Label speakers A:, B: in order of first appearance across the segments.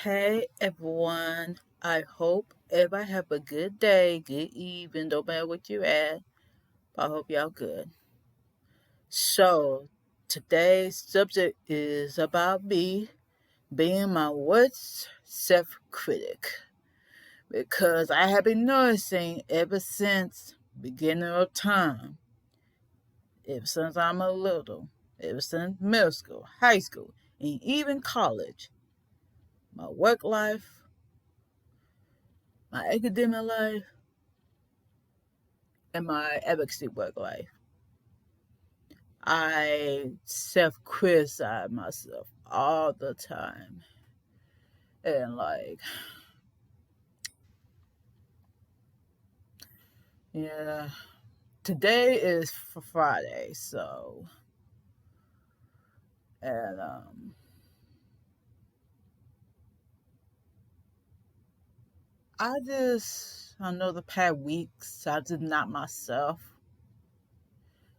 A: Hey everyone, I hope everybody have a good day, good evening, no matter what you're at. I hope y'all good. So, today's subject is about me being my worst self critic because I have been noticing ever since beginning of time, ever since I'm a little, ever since middle school, high school, and even college, my work life, my academic life, and my advocacy work life. I self criticize myself all the time. And yeah, today is for Friday, so, and, I know the past weeks, I did not myself.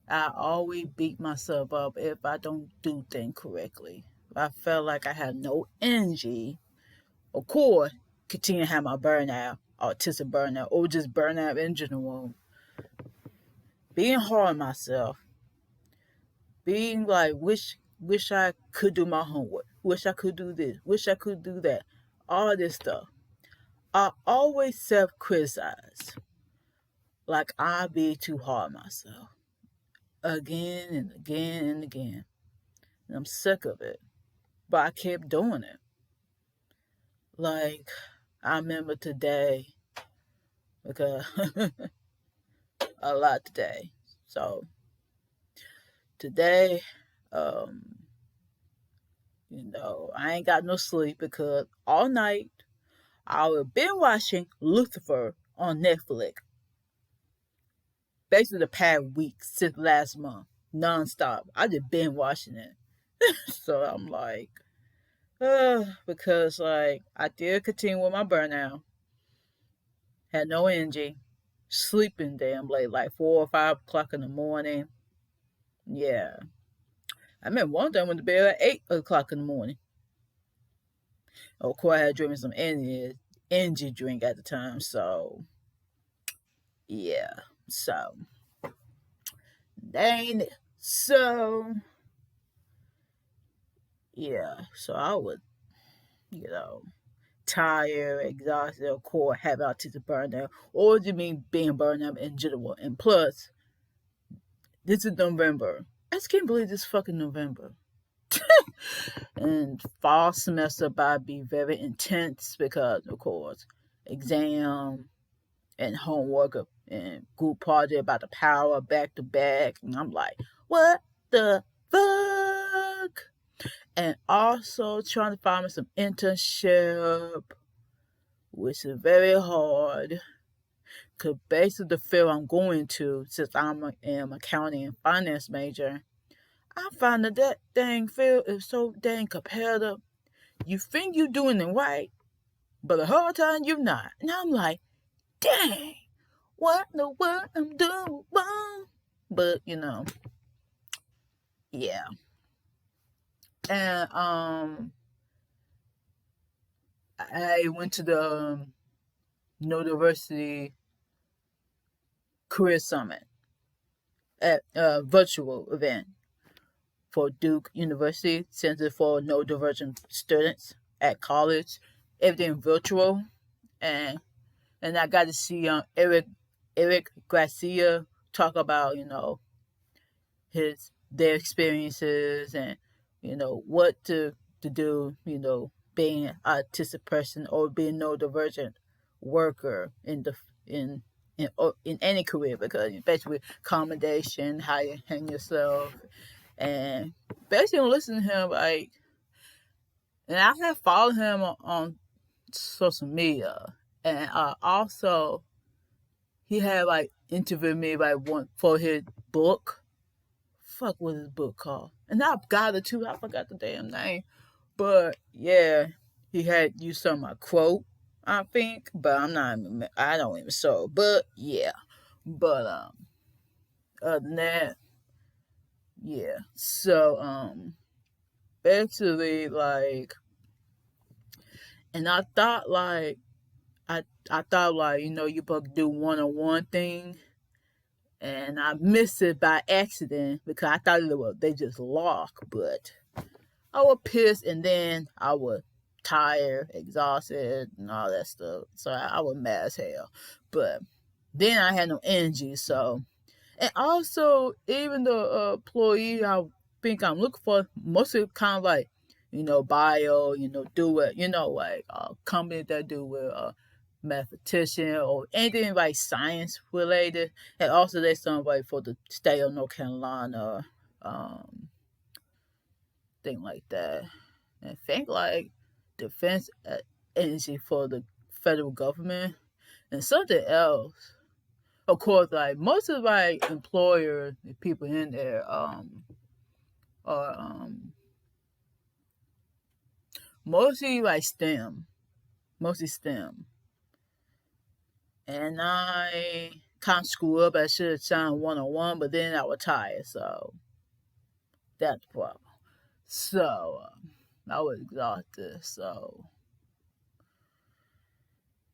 A: I always beat myself up if I don't do things correctly. I felt like I had no energy, of course, continue to have my burnout, autistic burnout, or just burnout in general. Being hard on myself, being like wish I could do my homework, wish I could do this, wish I could do that, all this stuff. I always self criticize, like I be too hard on myself, again and again and again, and I'm sick of it. But I kept doing it. Like I remember today because a lot today. So today, um, I ain't got no sleep because all night I've been watching Lucifer on Netflix. Basically the past week since last month. Nonstop. I just been watching it. So I'm like, because like I did continue with my burnout. Had no energy. Sleeping damn late, like 4 or 5 o'clock in the morning. Yeah. I remember one time I went to bed at 8 o'clock in the morning. Of course I had drinking some energy drink at the time, so yeah. So dang it. So yeah. So I was, you know, tired, exhausted, of course, having autistic burnout, or do you mean being burned out in general? And plus, this is November. I just can't believe this fucking November. And fall semester about to be very intense because, of course, exam and homework and group project about to power back to back. And I'm like, what the fuck? And also trying to find me some internship, which is very hard. Cause basically the field I'm going to, since am accounting and finance major, I find that dang field is so dang competitive. You think you're doing it right, but the whole time you're not. And I'm like, dang, what in the world I'm doing wrong? But yeah. And I went to the Neurodiversity Career Summit at a virtual event for Duke University Center for Neurodivergent Students at college. Everything virtual, and I got to see Eric Garcia talk about his their experiences and what to do, being an autistic person or being neurodivergent worker in any career, because basically accommodation, how you hang yourself, and basically listen to him, like, and I have followed him on social media, and also he had like interviewed me like one for his book. Fuck, what his book called? And I got it too. I forgot the damn name, but yeah, he had used some of my quote, I think, but I don't even so. But yeah, but other than that, yeah. So basically, like, And I thought like, you supposed to do one-on-one thing, and I missed it by accident because I thought they just lock, but I was pissed, and then I was tired, exhausted, and all that stuff. So I was mad as hell. But then I had no energy, so. And also, even the employee I think I'm looking for, mostly kind of like, bio, do it, like company that do with mathematician or anything like science related. And also, there's somebody for the state of North Carolina, um, thing like that. And I think like defense agency for the federal government and something else. Of course, like most of my employers, the people in there, are mostly like mostly STEM. And I kind of screwed up. I should have signed one-on-one, but then I was tired, so that's the problem. So I was exhausted. So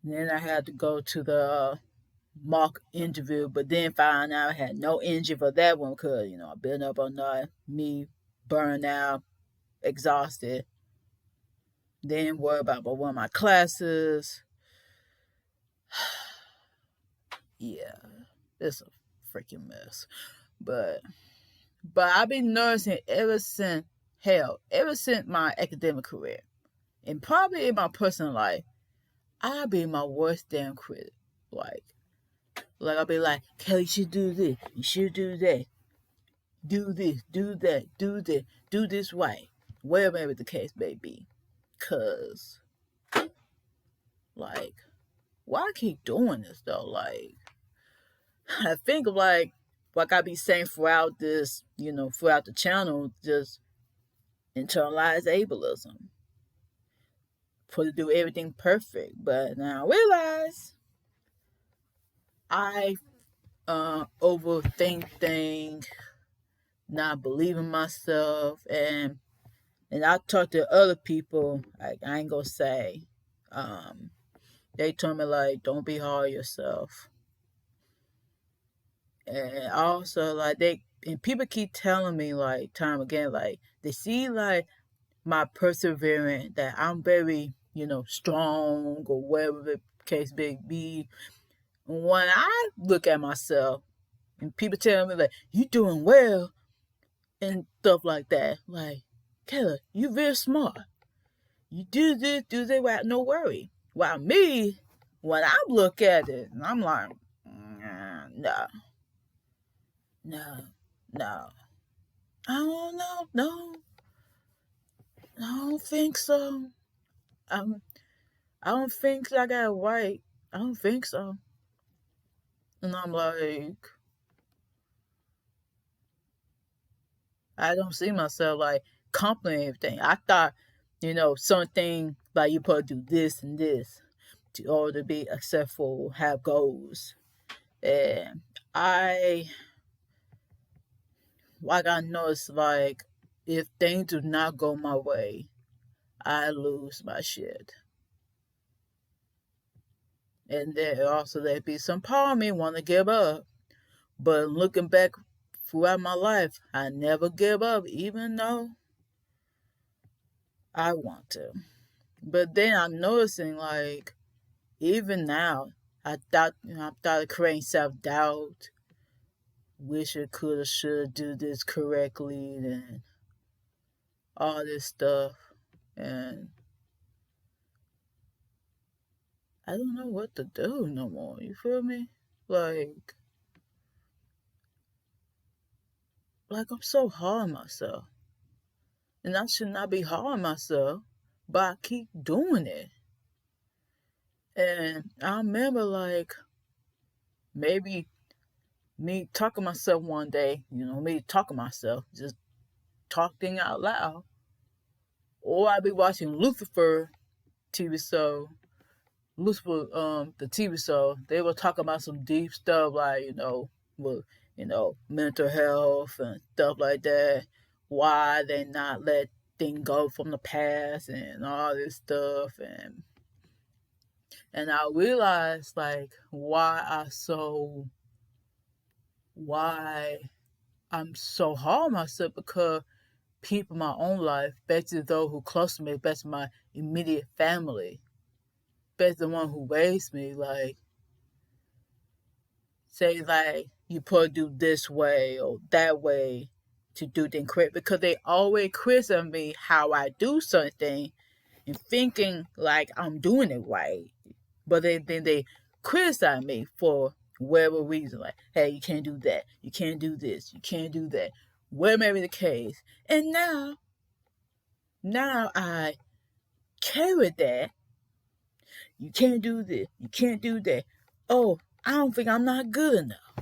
A: then I had to go to the mock interview, but then found out I had no energy for that one because I've been up all night, me burned out, exhausted. Then worry about one of my classes. Yeah, it's a freaking mess. But I've been nursing ever since my academic career, and probably in my personal life. I'll be my worst damn critic. Like, I'll be like, Kelly, you should do this, you should do that, do this, do that, do this, do this right, whatever the case may be. Cause, like, why I keep doing this though? Like, I think of like I be saying throughout this, throughout the channel, just internalized ableism for to do everything perfect. But now I realize I overthink things, not believing myself, and I talk to other people. Like I ain't gonna say, they told me like don't be hard on yourself, and also like people keep telling me like time again like they see like my perseverance that I'm very strong or whatever the case may be. When I look at myself and people tell me like you doing well and stuff like that, like Kayla, you very smart. You do this without no worry. While me, when I look at it, I'm like, no, no, no. I don't know, no, I don't think so. Um, I don't think I got it right. I don't think so. And I'm like, I don't see myself like complimenting everything. I thought, something like you supposed to do this and this to order to be successful, have goals. And I I noticed like if things do not go my way, I lose my shit. And there also there be some part of me want to give up. But looking back throughout my life, I never give up, even though I want to. But then I'm noticing like even now, I thought creating self doubt, wish I coulda should do this correctly and all this stuff. And I don't know what to do no more. You feel me? Like I'm so hard on myself. And I should not be hard on myself, but I keep doing it. And I remember like maybe me talking to myself one day, me talking to myself, just talking out loud. Or I'd be watching Lucifer TV show. Lucifer, the TV show, they were talking about some deep stuff like, with, mental health and stuff like that. Why they not let letting go from the past and all this stuff, and I realized like why I'm so hard on myself, because people in my own life, especially those who close to me, especially my immediate family, especially the one who raised me, like say like you probably do this way or that way to do things correct, because they always criticize me how I do something and thinking like I'm doing it right. But then they criticize me for whatever reason, like, hey, you can't do that, you can't do this, you can't do that, whatever may be the case. And now I carry that. You can't do this, you can't do that. Oh, I don't think I'm not good enough.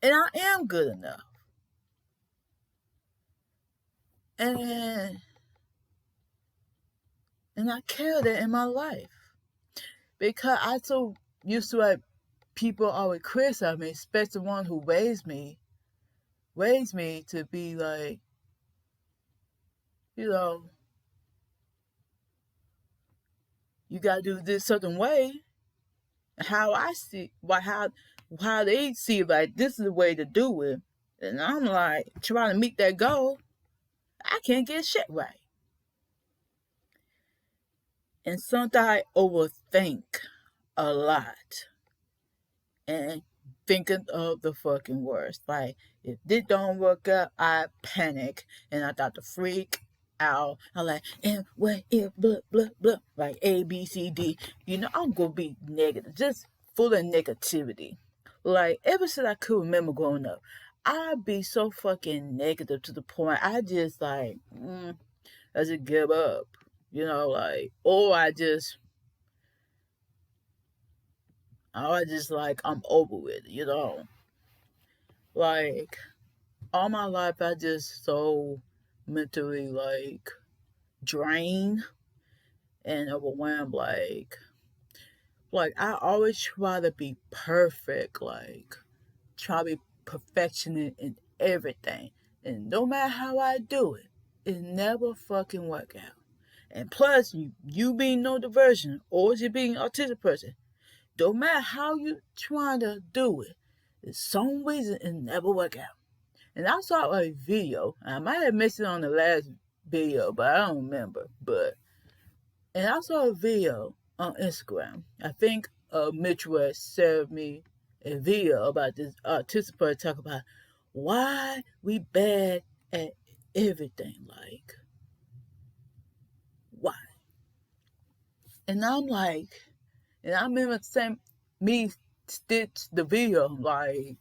A: And I am good enough. And I carry that in my life. Because I so used to like people always criticize me, especially the one who raised me to be like, you know, you gotta do this certain way. How I see how they see like this is the way to do it. And I'm like trying to meet that goal. I can't get shit right. And sometimes I overthink a lot. And thinking of the fucking worst. Like, if this don't work out, I panic and I start to freak out. I'm like, and what if blah blah blah, like A B C D. I'm gonna be negative, just full of negativity. Like ever since I could remember growing up, I'd be so fucking negative to the point I just like, I just give up. Like, or I just like I'm over with it. Like all my life I just so mentally like drained and overwhelmed, like I always try to be perfect, like try to be perfectionist in everything. And no matter how I do it, it never fucking work out. And plus you being no diversion or you being an autistic person, don't matter how you trying to do it, there's some reason it never work out. And I saw a video. I might have missed it on the last video, but I don't remember. And I saw a video on Instagram. I think Mitch West sent me a video about this autistic person talk about why we bad at everything. Like, why? And I'm like, and I remember saying me stitch the video. I'm like,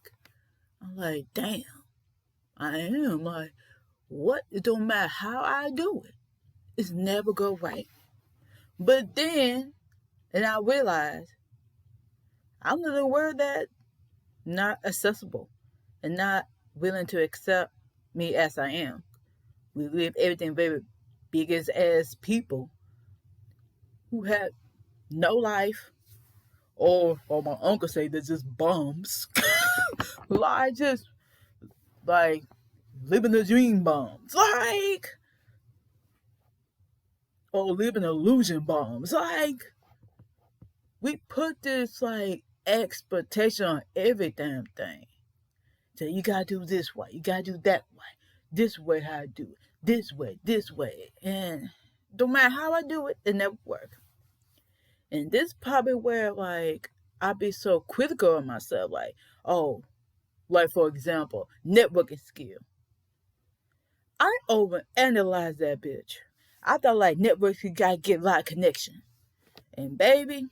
A: damn, I am like, what? It don't matter how I do it, it's never go right. But then, and I realized I'm the word that not accessible and not willing to accept me as I am. We live everything very biggest as people who have no life, or my uncle say they're just bums. Like just like living the dream bums. Like, or living illusion bombs. Like, we put this like expectation on every damn thing. So you gotta do this way, you gotta do that way, this way how I do it, this way. And no matter how I do it, it never work. And this probably where like I be so critical of myself, like, oh, like for example, networking skill. I overanalyze that bitch. I thought like networking you gotta get a lot of connection. And baby,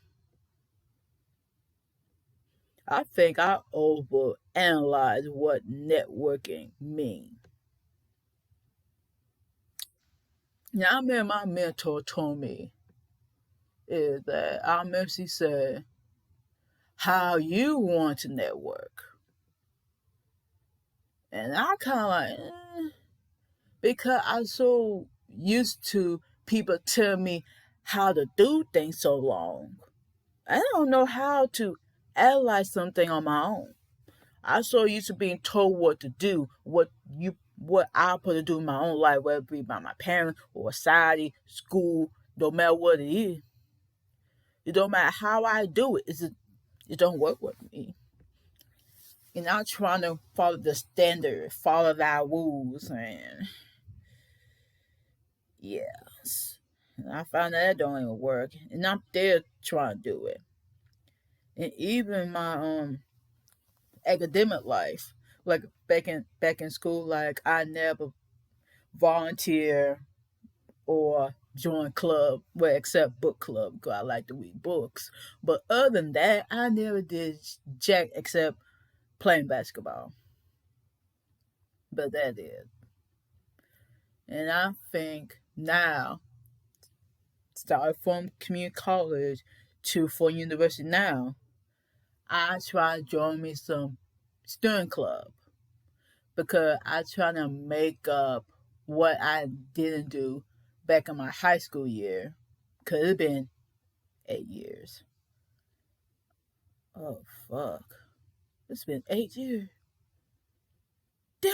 A: I think I overanalyze what networking means. Now I remember my mentor told me is that I remember she said how you want to network. And I kind of like, because I'm so used to people telling me how to do things so long. I don't know how to analyze something on my own. I'm so used to being told what to do, what you what I'm supposed to do in my own life, whether it be by my parents or society, school, no matter what it is. It don't matter how I do it. It don't work with me. And I'm trying to follow the standard, follow our rules, and yes. And I found that don't even work. And I'm there trying to do it. And even my academic life, like back in school, like I never volunteer or join club, well, except book club because I like to read books. But other than that, I never did jack except playing basketball. But that is. And I think now, start from community college to for university now, I try to join me some student club because I try to make up what I didn't do back in my high school year because it's been 8 years. Oh, fuck. It's been 8 years. Damn!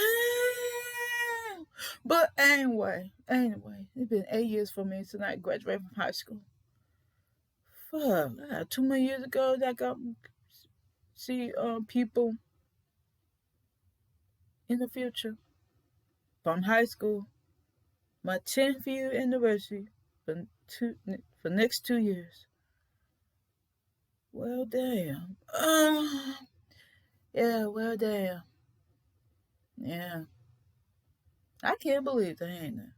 A: But anyway, it's been 8 years for me since I graduated from high school. Fuck, 2 more years ago that I got see people in the future from high school. My 10th year anniversary for next 2 years. Well, damn. Yeah, well, damn. Yeah. I can't believe that, ain't it?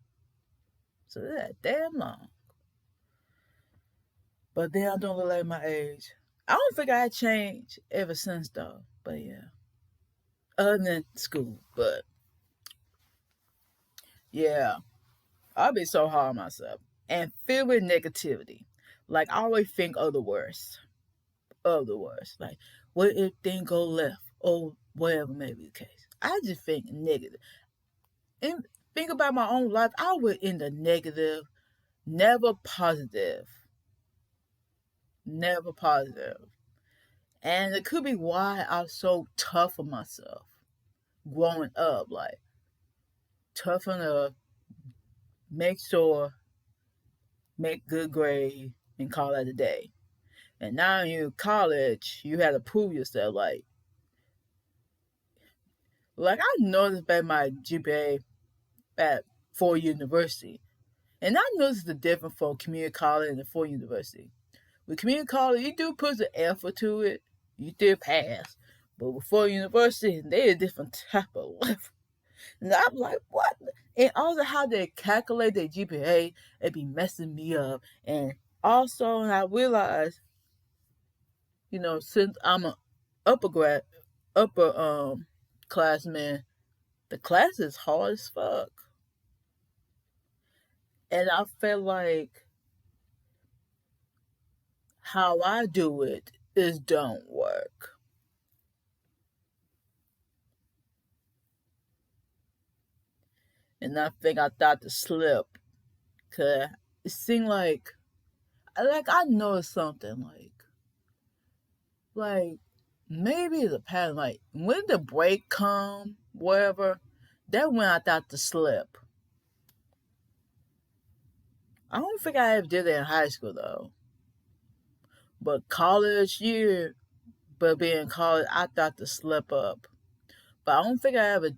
A: So that damn long. But then I don't look like my age. I don't think I changed ever since though. But yeah. Other than school. But yeah. I'll be so hard on myself. And filled with negativity. Like I always think of the worst. Of the worst. Like, what if things go left? Or whatever may be the case. I just think negative. And think about my own life. I was in the negative, never positive. Never positive. And it could be why I'm so tough on myself growing up. Like, tough enough, make sure, make good grade, and call it a day. And now in college, you had to prove yourself. Like I noticed by my GPA at Ford University. And I noticed the difference from community college and the Ford University. With community college, you do put the effort to it. You still pass. But with Ford University, they're a different type of level. And I'm like, what? And also how they calculate their GPA, it be messing me up. And also, I realized, since I'm a upper classman, the class is hard as fuck. And I felt like how I do it is don't work. And I think I thought to slip. Cause it seemed I noticed something like maybe it's a pattern. Like when the break come, whatever, that when I thought to slip. I don't think I ever did that in high school though. But college year, but being in college, I thought to slip up. But I don't think I ever.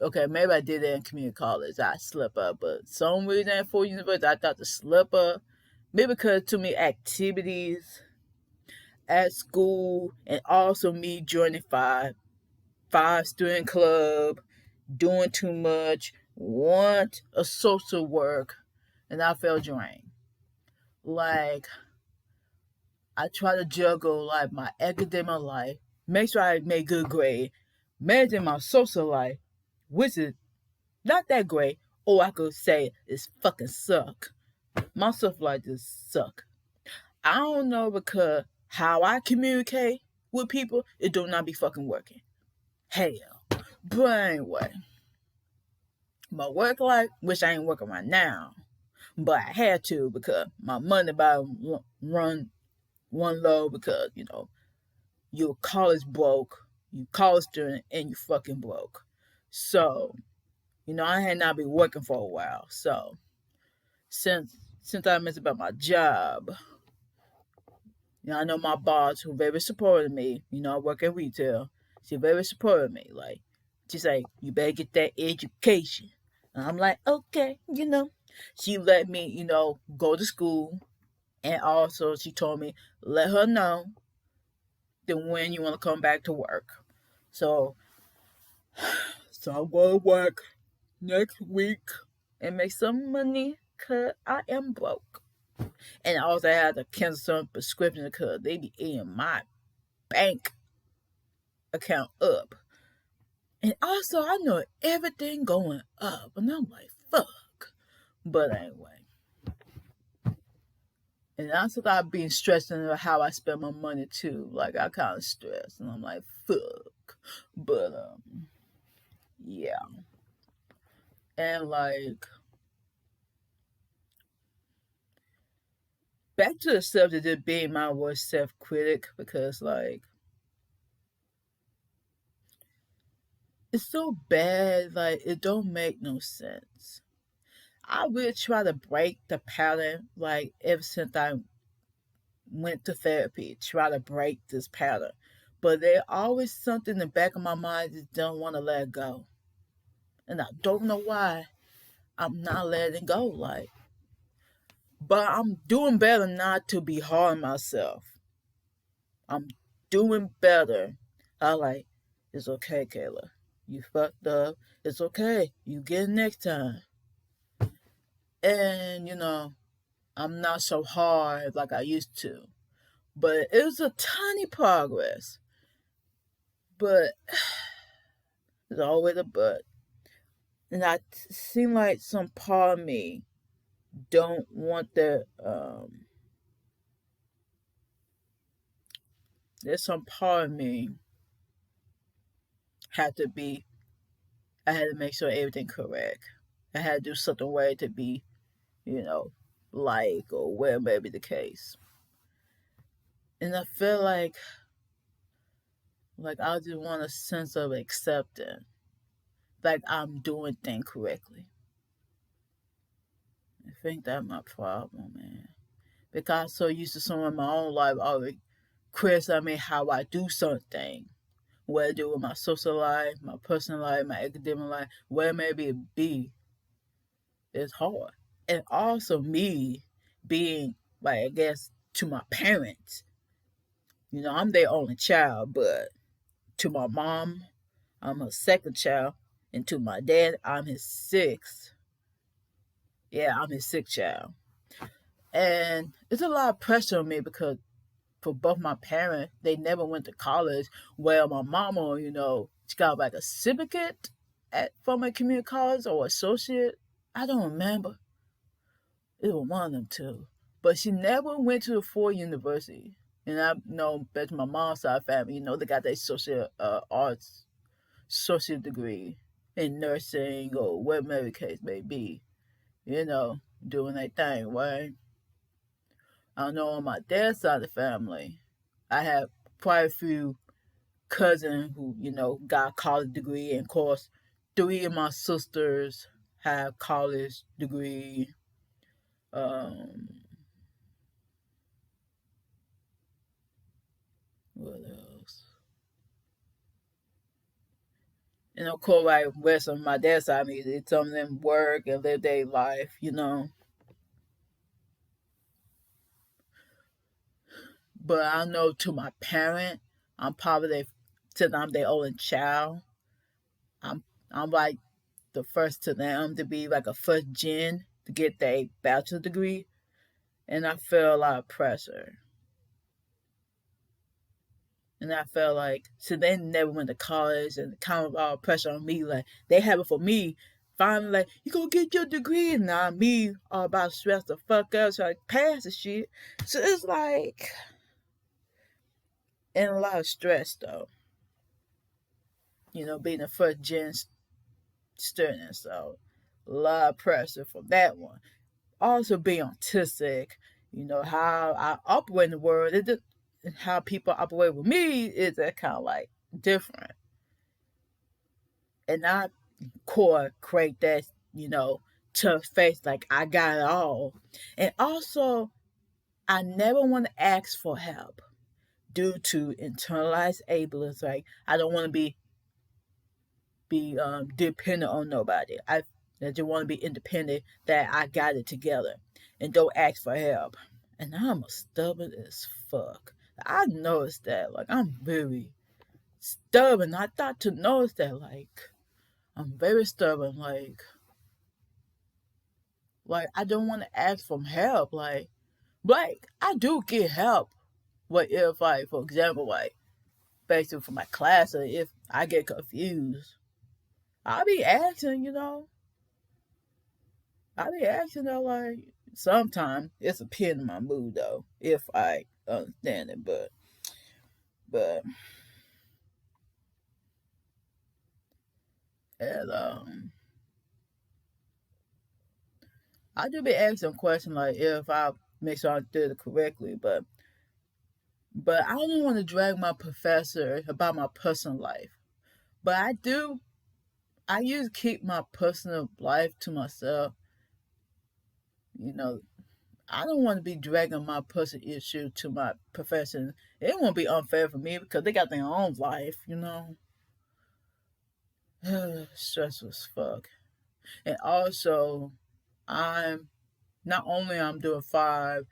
A: Okay, maybe I did that in community college. I slip up, but some reason at Ford University, I thought to slip up. Maybe because too many activities at school, and also me joining five student club, doing too much, want a social work, and I felt drained. Like I try to juggle like my academic life, make sure I make good grade, managing my social life, which is not that great, or I could say it's fucking suck. My social life just suck. I don't know because how I communicate with people, it do not be fucking working. Hell. But anyway, my work life, which I ain't working right now, but I had to because my money about run one low because, you're college broke, you college student, and you fucking broke. So I had not been working for a while. So since I missed about my job, I know my boss who very supportive of me. I work in retail. She very supportive of me. Like she say, you better get that education. And I'm like, okay. She let me, go to school, and also she told me let her know then when you want to come back to work. So so I'm going to work next week and make some money because I am broke. And I also had to cancel some prescriptions because they be eating my bank account up. And also, I know everything going up. And I'm like, fuck. But anyway. And I also got being stressed into how I spend my money too. Like, I kind of stressed. And I'm like, fuck. But, yeah. And, like, back to the subject of being my worst self critic because, like, it's so bad, like, it don't make no sense. I really try to break the pattern, like, ever since I went to therapy, try to break this pattern. But there's always something in the back of my mind that don't want to let go. And I don't know why I'm not letting go. Like, but I'm doing better not to be hard on myself. I'm doing better. I like, it's okay, Kayla. You fucked up. It's okay. You get it next time. And, I'm not so hard like I used to. But it was a tiny progress. But there's always a but. And I seem like some part of me don't want the there's some part of me had to be I had to make sure everything correct. I had to do something way to be, you know, like or where may be the case. And I feel like I just want a sense of acceptance. Like I'm doing things correctly. I think that's my problem, man. Because I'm so used to someone in my own life already criticizing me how I do something. What I do with my social life, my personal life, my academic life, where maybe it be, is hard. And also me being, like, I guess, to my parents. I'm their only child, but to my mom, I'm her second child. And to my dad, I'm his sixth. Yeah, I'm his sixth child. And it's a lot of pressure on me because for both my parents, they never went to college. Well, my mama, she got like a certificate from a community college or associate. I don't remember. It was one of them two. But she never went to a full university. And I know, bet my mom's side family, they got their social arts associate degree in nursing or whatever the case may be, doing their thing, right? I know on my dad's side of the family, I have quite a few cousins who, got a college degree. And of course, three of my sisters have college degree. Um, what else? And of course, like rest of my dad's side, some of them work and live their life. But I know to my parent, I'm probably since I'm their only child, I'm I'm like the first to them to be like a first gen to get their bachelor degree, and I feel a lot of pressure. And I felt like, so they never went to college and kind of all pressure on me. Like, they have it for me. Finally, like, you gonna get your degree. And now me, all about stress the fuck up, trying to pass the shit. So it's like, and a lot of stress, though. Being a first gen student. So, a lot of pressure for that one. Also, being autistic, how I operate in the world, how people operate with me is that kind of like different. And I core create that, tough face like I got it all. And also, I never want to ask for help due to internalized ableist. Like I don't want to be dependent on nobody. I just want to be independent. That I got it together, and don't ask for help. And I'm a stubborn as fuck. I noticed that. Like I'm very stubborn. I thought to notice that. Like I'm very stubborn. Like I don't want to ask for help. Like I do get help. What if, like, for example, like basically for my class, or if I get confused, I'll be asking, I'll be asking though, like sometimes it's a pin in my mood though, if I understand it, but and I do be asking questions like if I make sure I did it correctly, but I don't want to drag my professor about my personal life. But I usually keep my personal life to myself. You know, I don't want to be dragging my personal issue to my profession. It won't be unfair for me because they got their own life. Stressful as fuck. And also, I'm not only I'm doing five,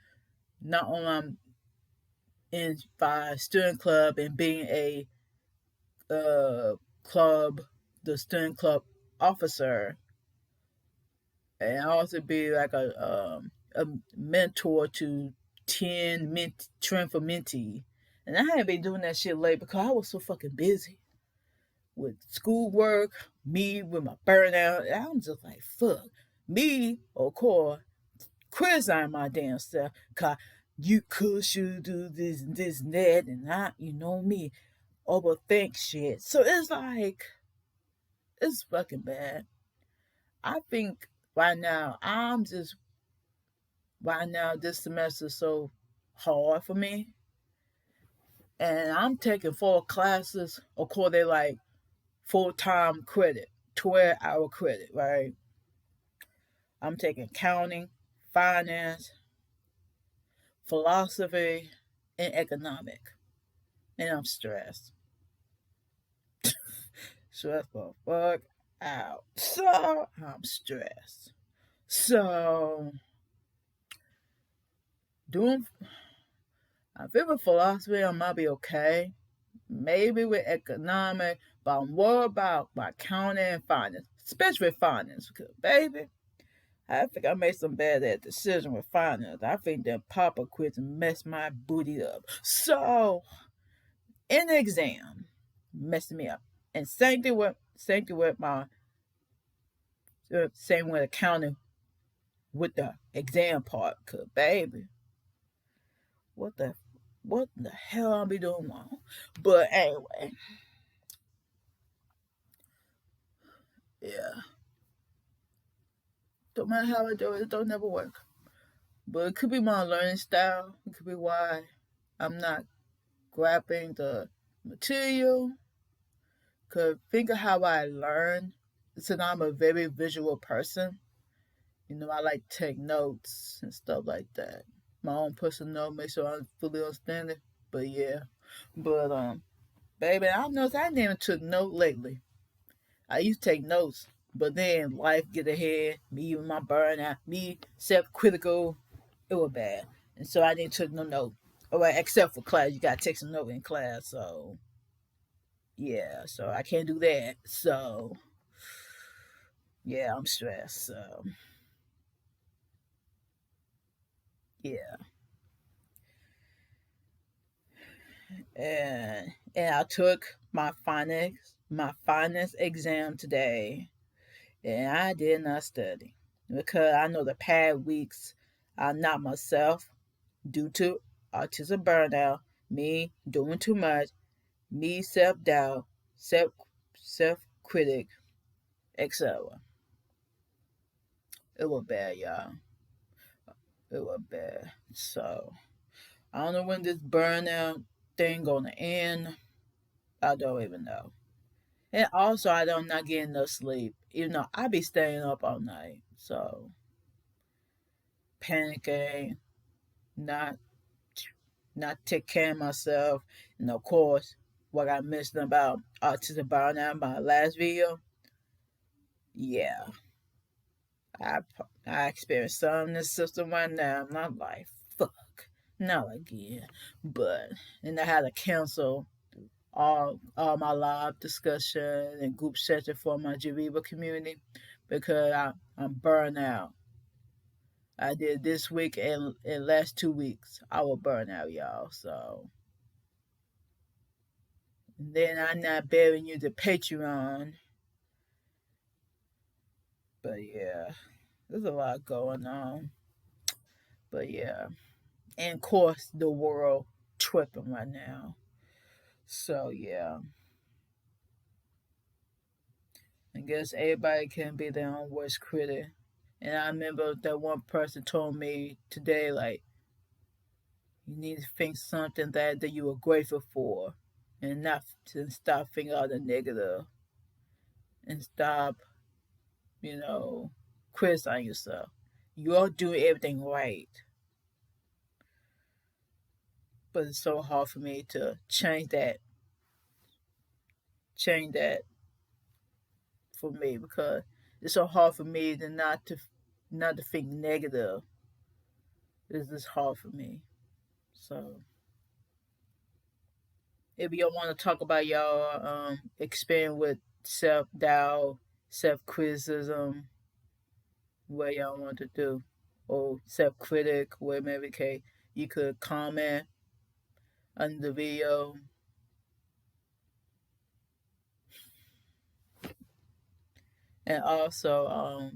A: not only I'm in five student club and being a club, the student club officer, and I also be like a mentor to 10 train for mentee. And I hadn't been doing that shit late because I was so fucking busy with schoolwork, me with my burnout. And I'm just like, fuck. Me, of course, criticizing my damn self because should do this, and that, and I, me, overthink shit. So it's like, it's fucking bad. I think right now, this semester is so hard for me. And I'm taking 4 classes. Of course, they like full time credit, 12-hour credit, right? I'm taking accounting, finance, philosophy, and economic. And I'm stressed. Stressed the fuck out. So I'm stressed. So doing I feel with philosophy I might be okay. Maybe with economic, but I'm worried about my accounting and finance, especially finance. Because baby, I think I made some bad decision with finance. I think that Papa quit and messed my booty up. So in the exam, messing me up. And same thing with my same with accounting with the exam part. Cause baby, what the what the hell I'll be doing wrong? But anyway, yeah. Don't matter how I do it, it don't never work. But it could be my learning style. It could be why I'm not grabbing the material. Cause think of how I learn. Since I'm a very visual person, I like to take notes and stuff like that. My own personal note, make sure I fully understand it. But yeah, but baby, I noticed I never took note lately. I used to take notes, but then life get ahead. Me with my burnout, me self-critical, it was bad, and so I didn't took no note. All right, except for class, you gotta take some note in class. So yeah, so I can't do that. So yeah, I'm stressed. So yeah, and I took my finance exam today, and I did not study because I know the past weeks I'm not myself due to autism burnout, me doing too much, me self doubt, self critic, etc. It was bad, y'all. It was bad. So I don't know when this burnout thing gonna end. I don't even know. And also, I don't not getting enough sleep. I be staying up all night. So, panicking, not not take care of myself. And of course, what I mentioned about autism burnout in my last video, yeah, I I experienced some in the system right now. And I'm like, fuck, not again. But and I had to cancel all my live discussion and group session for my Geneva community because I'm burned out. I did this week and last 2 weeks. I was burned out, y'all. So and then I'm not bearing you the Patreon. But yeah, there's a lot going on. But yeah. And of course the world tripping right now. So yeah. I guess everybody can be their own worst critic. And I remember that one person told me today, like, you need to think something that you are grateful for and not to stop thinking all the negative and stop, you know, criticizing yourself. You're doing everything right. But it's so hard for me to change that for me because it's so hard for me to not to think negative. It's just hard for me. So if y'all want to talk about y'all experience with self doubt, self criticism, what y'all want to do, or self critic, whatever okay, you could comment under the video. And also,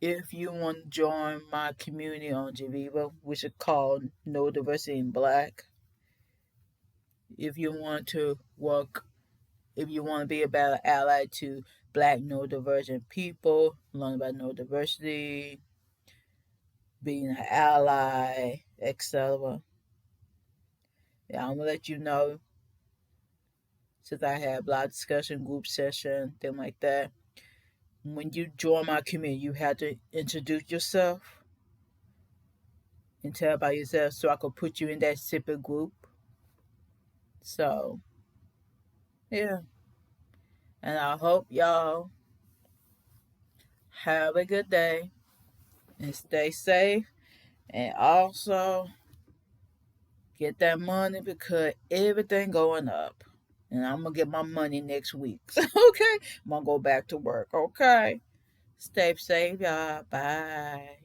A: if you want to join my community on Geneva, which is called Neurodiversity in Black, if you want to work, if you want to be a better ally to Black neurodivergent people, learn about neurodiversity, being an ally, etc. Yeah, I'm gonna let you know since I have a lot of discussion, group session, things like that. When you join my community, you have to introduce yourself and tell about yourself so I can put you in that separate group. So, yeah. And I hope y'all have a good day and stay safe. And also get that money because everything going up. And I'm gonna get my money next week. Okay? I'm gonna go back to work. Okay. Stay safe, y'all. Bye.